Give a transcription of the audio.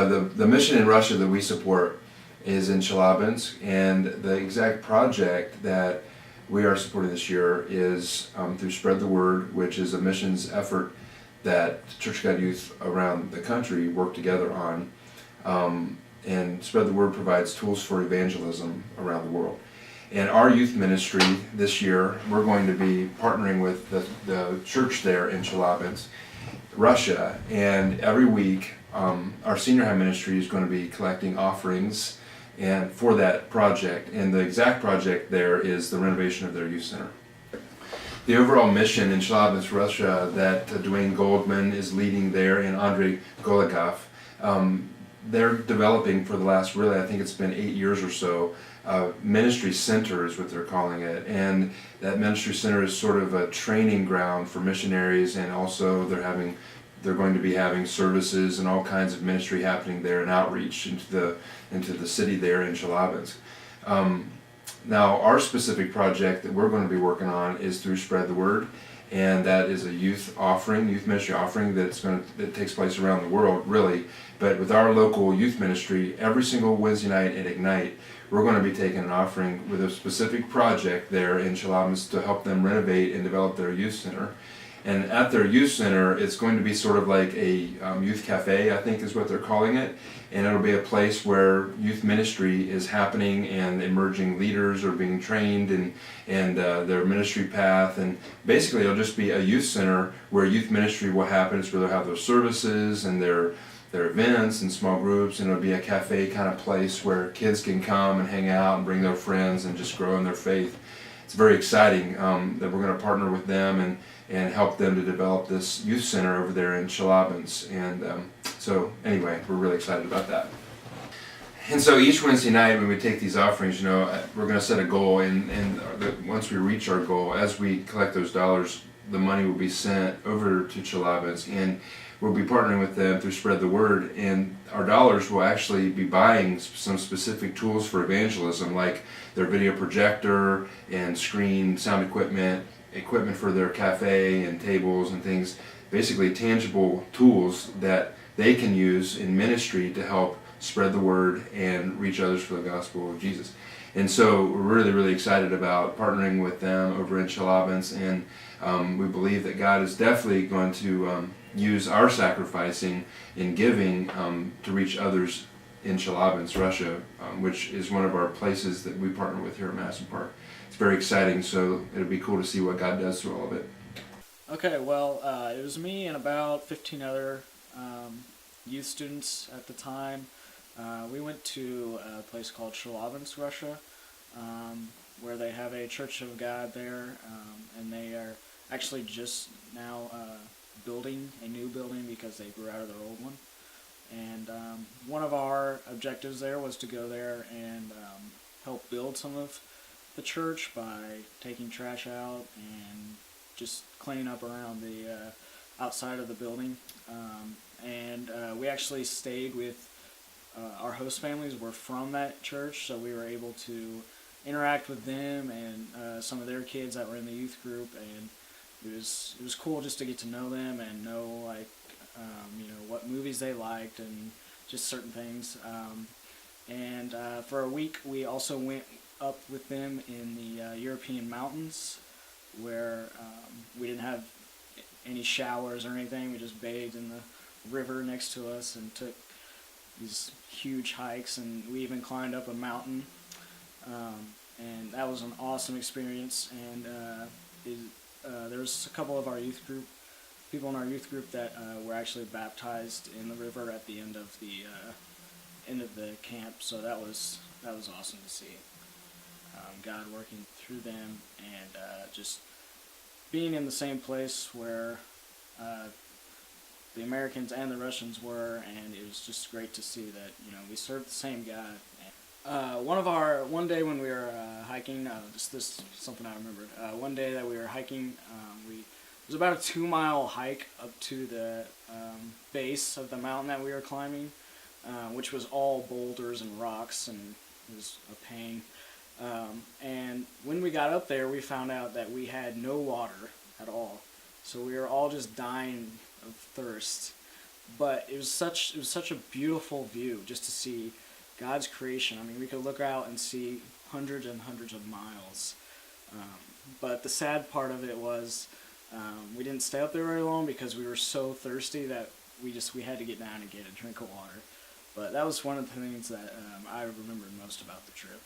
The mission in Russia that we support is in Chelyabinsk, and the exact project that we are supporting this year is through Spread the Word, which is a missions effort that Church of God youth around the country work together on. And Spread the Word provides tools for evangelism around the world. And our youth ministry this year, we're going to be partnering with the church there in Chelyabinsk, Russia, and every week our senior high ministry is going to be collecting offerings and for that project. And the exact project there is the renovation of their youth center. The overall mission in Chelyabinsk, Russia, that Dwayne Goldman is leading there, and Andrei Golikov, they're developing for the last, really, I think it's been 8 years or so, ministry center is what they're calling it. And that ministry center is sort of a training ground for missionaries, and also they're going to be having services and all kinds of ministry happening there and outreach into the city there in Chelyabinsk. Now, our specific project that we're going to be working on is through Spread the Word, and that is a youth ministry offering that takes place around the world, really. But with our local youth ministry, every single Wednesday night at Ignite, we're going to be taking an offering with a specific project there in Chelyabinsk to help them renovate and develop their youth center. And at their youth center, it's going to be sort of like a youth cafe, I think is what they're calling it. And it'll be a place where youth ministry is happening, and emerging leaders are being trained, and their ministry path. And basically, it'll just be a youth center where youth ministry will happen. It's where they'll have their services and their events and small groups, and it'll be a cafe kind of place where kids can come and hang out and bring their friends and just grow in their faith. It's very exciting that we're going to partner with them and help them to develop this youth center over there in Chelyabinsk. And so anyway, we're really excited about that. And so each Wednesday night when we take these offerings, we're going to set a goal, and once we reach our goal, as we collect those dollars, the money will be sent over to Chelyabinsk, and we'll be partnering with them through Spread the Word, and our dollars will actually be buying some specific tools for evangelism, like their video projector and screen, sound equipment for their cafe and tables and things, basically tangible tools that they can use in ministry to help spread the word and reach others for the gospel of Jesus. And so we're really, really excited about partnering with them over in Chelyabinsk, and we believe that God is definitely going to use our sacrificing and giving to reach others in Chelyabinsk, Russia, which is one of our places that we partner with here at Madison Park. It's very exciting, so it'll be cool to see what God does through all of it. Okay, well, it was me and about 15 other youth students at the time. We went to a place called Chelyabinsk, Russia, where they have a Church of God there, and they are actually just now building a new building because they grew out of their old one. And one of our objectives there was to go there and help build some of the church by taking trash out and just cleaning up around the outside of the building. And we actually stayed with our host families were from that church, so we were able to interact with them and some of their kids that were in the youth group, and it was cool just to get to know them and know what movies they liked and just certain things. And for a week we also went up with them in the European mountains, where we didn't have any showers or anything. We just bathed in the river next to us and took these huge hikes, and we even climbed up a mountain, and that was an awesome experience. And there was a couple of our people in our youth group that were actually baptized in the river at the end of the camp, so that was awesome to see God working through them, and just being in the same place where the Americans and the Russians were, and it was just great to see that we serve the same God. One day when we were hiking, this is something I remembered. One day that we were hiking, it was about a 2-mile hike up to the base of the mountain that we were climbing, which was all boulders and rocks, and it was a pain. And when we got up there, we found out that we had no water at all. So we were all just dying of thirst. but it was such a beautiful view just to see God's creation. I mean, we could look out and see hundreds and hundreds of miles. But the sad part of it was we didn't stay up there very long because we were so thirsty that we had to get down and get a drink of water. But that was one of the things that I remembered most about the trip.